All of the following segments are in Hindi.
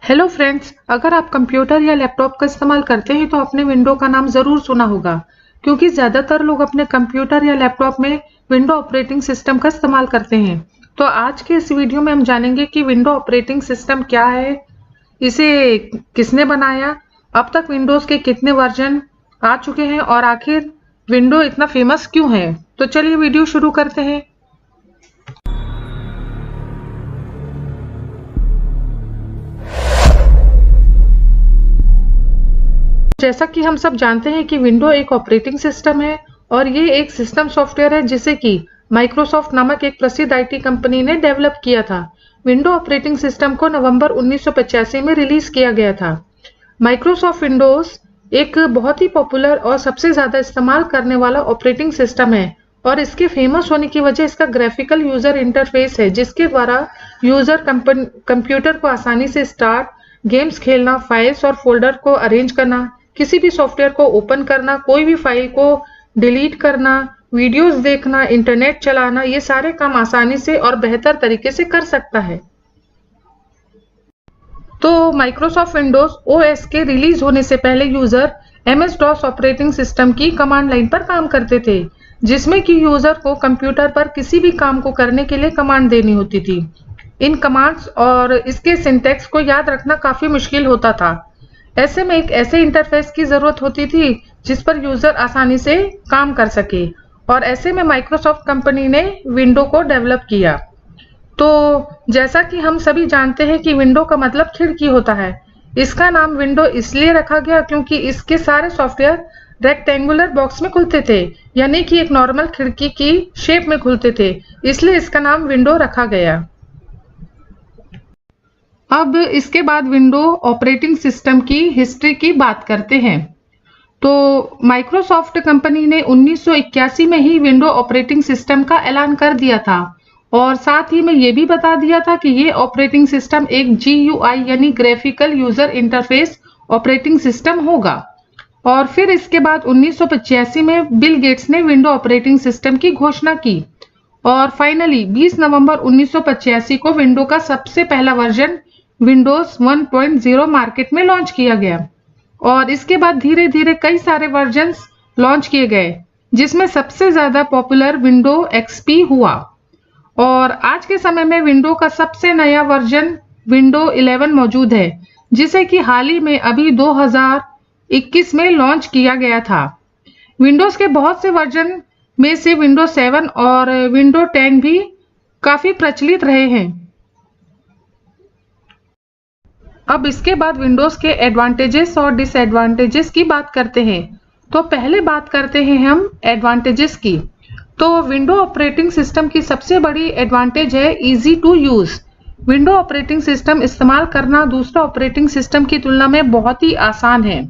हेलो फ्रेंड्स, अगर आप कंप्यूटर या लैपटॉप का इस्तेमाल करते हैं तो आपने विंडो का नाम ज़रूर सुना होगा, क्योंकि ज़्यादातर लोग अपने कंप्यूटर या लैपटॉप में विंडो ऑपरेटिंग सिस्टम का इस्तेमाल करते हैं। तो आज के इस वीडियो में हम जानेंगे कि विंडो ऑपरेटिंग सिस्टम क्या है, इसे किसने बनाया, अब तक विंडोज़ के कितने वर्जन आ चुके हैं और आखिर विंडो इतना फेमस क्यों है। तो चलिए वीडियो शुरू करते हैं। जैसा कि हम सब जानते हैं कि विंडो एक ऑपरेटिंग सिस्टम है और ये एक सिस्टम सॉफ्टवेयर है जिसे कि माइक्रोसॉफ्ट नामक एक प्रसिद्ध आईटी कंपनी ने डेवलप किया था। विंडो ऑपरेटिंग सिस्टम को नवंबर 1985 में रिलीज किया गया था। माइक्रोसॉफ्ट विंडोज एक बहुत ही पॉपुलर और सबसे ज्यादा इस्तेमाल करने वाला ऑपरेटिंग सिस्टम है और इसके फेमस होने की वजह इसका ग्राफिकल यूजर इंटरफेस है, जिसके द्वारा यूजर कंप्यूटर को आसानी से स्टार्ट, गेम्स खेलना, फाइल्स और फोल्डर को अरेंज करना, किसी भी सॉफ्टवेयर को ओपन करना, कोई भी फाइल को डिलीट करना, वीडियोस देखना, इंटरनेट चलाना, ये सारे काम आसानी से और बेहतर तरीके से कर सकता है। तो माइक्रोसॉफ्ट विंडोज ओएस के रिलीज होने से पहले user MS DOS operating system की कमांड लाइन पर काम करते थे, जिसमें कि यूजर को कंप्यूटर पर किसी भी काम को करने के लिए कमांड देनी होती थी। इन कमांड्स और इसके सिंटैक्स को याद रखना काफी मुश्किल होता था। ऐसे में एक ऐसे इंटरफेस की जरूरत होती थी जिस पर यूजर आसानी से काम कर सके, और ऐसे में माइक्रोसॉफ्ट कंपनी ने विंडो को डेवलप किया। तो जैसा कि हम सभी जानते हैं कि विंडो का मतलब खिड़की होता है। इसका नाम विंडो इसलिए रखा गया क्योंकि इसके सारे सॉफ्टवेयर रेक्टेंगुलर बॉक्स में खुलते थे, यानी कि एक नॉर्मल खिड़की की शेप में खुलते थे, इसलिए इसका नाम विंडो रखा गया। अब इसके बाद विंडो ऑपरेटिंग सिस्टम की हिस्ट्री की बात करते हैं। तो माइक्रोसॉफ्ट कंपनी ने 1981 में ही विंडो ऑपरेटिंग सिस्टम का ऐलान कर दिया था और साथ ही में ये भी बता दिया था कि ये ऑपरेटिंग सिस्टम एक GUI यानी graphical user interface operating system होगा। और फिर इसके बाद 1985 में बिल गेट्स ने विंडो ऑपरेटिंग सिस्टम की घोषणा की और फाइनली 20 नवंबर 1985 को विंडो का सबसे पहला वर्जन विंडोज 1.0 मार्केट में लॉन्च किया गया और इसके बाद धीरे धीरे कई सारे वर्जन्स लॉन्च किए गए, जिसमें सबसे ज्यादा पॉपुलर विंडो XP हुआ। और आज के समय में विंडो का सबसे नया वर्जन विंडो 11 मौजूद है, जिसे कि हाल ही में अभी 2021 में लॉन्च किया गया था। विंडोज के बहुत से वर्जन में से विंडो 7 और विंडो 10 भी काफी प्रचलित रहे हैं। अब इसके बाद विंडोज के एडवांटेजेस और डिसएडवांटेजेस की बात करते हैं। तो पहले बात करते हैं हम एडवांटेजेस की। तो विंडो ऑपरेटिंग सिस्टम की सबसे बड़ी एडवांटेज है easy to use. Window operating system इस्तेमाल करना दूसरे ऑपरेटिंग सिस्टम की तुलना में बहुत ही आसान है।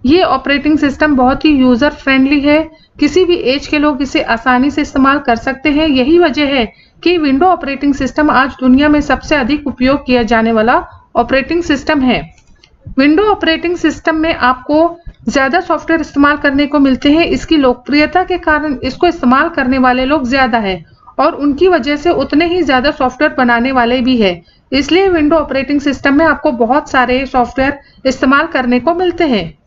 ये ऑपरेटिंग सिस्टम बहुत ही यूजर फ्रेंडली है, किसी भी एज के लोग इसे आसानी से इस्तेमाल कर सकते हैं। यही वजह है कि विंडो ऑपरेटिंग सिस्टम आज दुनिया में सबसे अधिक उपयोग किया जाने वाला ऑपरेटिंग सिस्टम है। विंडो ऑपरेटिंग सिस्टम में आपको ज्यादा सॉफ्टवेयर इस्तेमाल करने को मिलते हैं। इसकी लोकप्रियता के कारण इसको इस्तेमाल करने वाले लोग ज्यादा है और उनकी वजह से उतने ही ज्यादा सॉफ्टवेयर बनाने वाले भी है। इसलिए विंडो ऑपरेटिंग सिस्टम में आपको बहुत सारे सॉफ्टवेयर इस्तेमाल करने को मिलते हैं।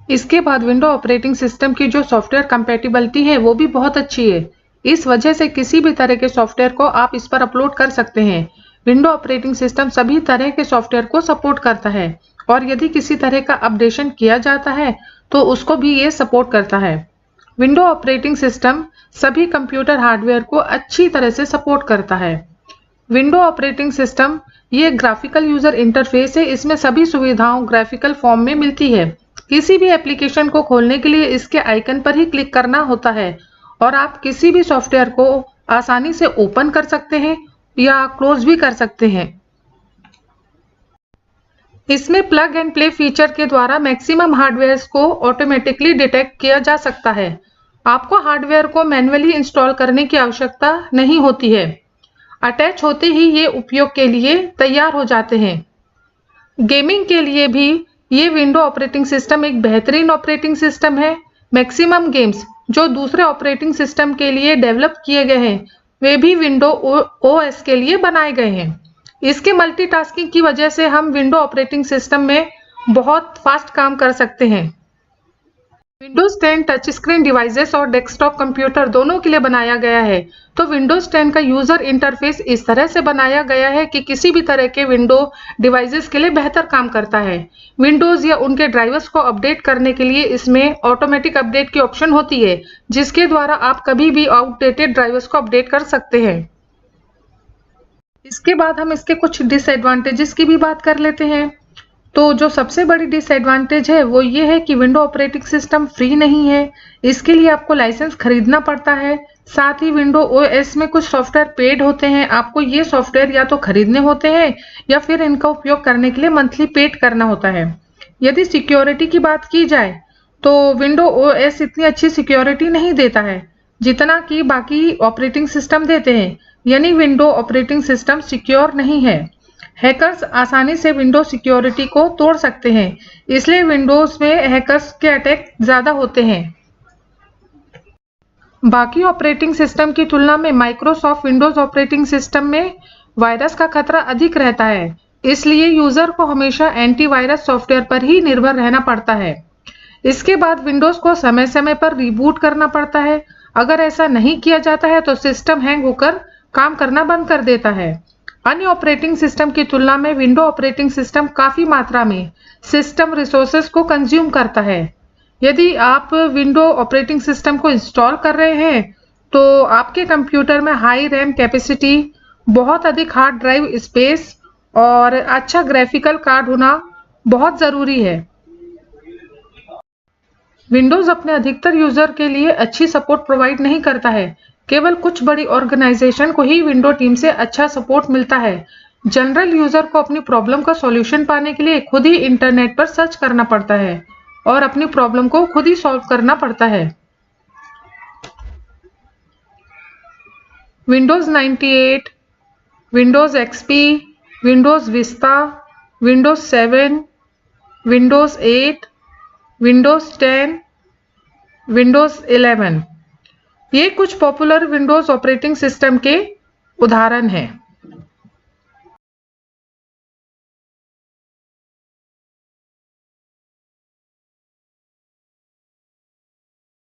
इसके बाद विंडो ऑपरेटिंग सिस्टम की जो सॉफ्टवेयर कंपैटिबिलिटी है वो भी बहुत अच्छी है। इस वजह से किसी भी तरह के सॉफ्टवेयर को आप इस पर अपलोड कर सकते हैं। विंडो ऑपरेटिंग सिस्टम सभी तरह के सॉफ्टवेयर को सपोर्ट करता है और यदि किसी तरह का अपडेशन किया जाता है तो उसको भी ये सपोर्ट करता है। विंडो ऑपरेटिंग सिस्टम सभी कंप्यूटर हार्डवेयर को अच्छी तरह से सपोर्ट करता है। विंडो ऑपरेटिंग सिस्टम ये ग्राफिकल यूजर इंटरफेस है। इसमें सभी सुविधाओं ग्राफिकल फॉर्म में मिलती है। किसी भी एप्लीकेशन को खोलने के लिए इसके आइकन पर ही क्लिक करना होता है और आप किसी भी सॉफ्टवेयर को आसानी से ओपन कर सकते हैं या क्लोज भी कर सकते हैं। इसमें प्लग एंड प्ले फीचर के द्वारा मैक्सिमम हार्डवेयर को ऑटोमेटिकली डिटेक्ट किया जा सकता है। आपको हार्डवेयर को मैन्युअली इंस्टॉल करने की आवश्यकता नहीं होती है। अटैच होते ही ये उपयोग के लिए तैयार हो जाते हैं। गेमिंग के लिए भी ये विंडो ऑपरेटिंग सिस्टम एक बेहतरीन ऑपरेटिंग सिस्टम है। मैक्सिमम गेम्स जो दूसरे ऑपरेटिंग सिस्टम के लिए डेवलप किए गए हैं वे भी विंडो ओएस के लिए बनाए गए हैं। इसके मल्टीटास्किंग की वजह से हम विंडो ऑपरेटिंग सिस्टम में बहुत फास्ट काम कर सकते हैं। विंडोज 10 टच स्क्रीन डिवाइसेस और डेस्कटॉप कंप्यूटर दोनों के लिए बनाया गया है। तो विंडोज 10 का यूजर इंटरफेस इस तरह से बनाया गया है कि किसी भी तरह के विंडो डिवाइसेस के लिए बेहतर काम करता है। विंडोज या उनके ड्राइवर्स को अपडेट करने के लिए इसमें ऑटोमेटिक अपडेट की ऑप्शन होती है, जिसके द्वारा आप कभी भी आउटडेटेड ड्राइवर्स को अपडेट कर सकते हैं। इसके बाद हम इसके कुछ डिसएडवांटेजेस की भी बात कर लेते हैं। तो जो सबसे बड़ी डिसएडवांटेज है वो ये है कि विंडो ऑपरेटिंग सिस्टम फ्री नहीं है। इसके लिए आपको लाइसेंस खरीदना पड़ता है। साथ ही विंडो ओएस में कुछ सॉफ्टवेयर पेड होते हैं। आपको ये सॉफ्टवेयर या तो खरीदने होते हैं या फिर इनका उपयोग करने के लिए मंथली पेड करना होता है। यदि सिक्योरिटी की बात की जाए तो विंडो ओएस इतनी अच्छी सिक्योरिटी नहीं देता है जितना कि बाकी ऑपरेटिंग सिस्टम देते हैं, यानी विंडो ऑपरेटिंग सिस्टम सिक्योर नहीं है। हैकर्स आसानी से विंडोज सिक्योरिटी को तोड़ सकते हैं, इसलिए विंडोज में हैकर्स के अटैक ज़्यादा होते हैं। बाकी ऑपरेटिंग सिस्टम की तुलना में माइक्रोसॉफ्ट विंडोज ऑपरेटिंग सिस्टम में वायरस का खतरा अधिक रहता है, इसलिए यूजर को हमेशा एंटीवायरस सॉफ्टवेयर पर ही निर्भर रहना पड़ता है। इसके बाद विंडोज को समय समय पर रिबूट करना पड़ता है। अगर ऐसा नहीं किया जाता है तो सिस्टम हैंग होकर काम करना बंद कर देता है। अन्य ऑपरेटिंग सिस्टम की तुलना में विंडो ऑपरेटिंग सिस्टम काफ़ी मात्रा में सिस्टम रिसोर्सेज को कंज्यूम करता है। यदि आप विंडो ऑपरेटिंग सिस्टम को इंस्टॉल कर रहे हैं तो आपके कंप्यूटर में हाई रैम कैपेसिटी, बहुत अधिक हार्ड ड्राइव स्पेस और अच्छा ग्राफिकल कार्ड होना बहुत ज़रूरी है। विंडोज़ अपने अधिकतर यूज़र के लिए अच्छी सपोर्ट प्रोवाइड नहीं करता है। केवल कुछ बड़ी ऑर्गेनाइजेशन को ही विंडो टीम से अच्छा सपोर्ट मिलता है। जनरल यूजर को अपनी प्रॉब्लम का सॉल्यूशन पाने के लिए खुद ही इंटरनेट पर सर्च करना पड़ता है और अपनी प्रॉब्लम को खुद ही सॉल्व करना पड़ता है। Windows 98, Windows XP, Windows vista, Windows 7, Windows 8, Windows 10, Windows 11 ये कुछ पॉपुलर विंडोज ऑपरेटिंग सिस्टम के उदाहरण हैं।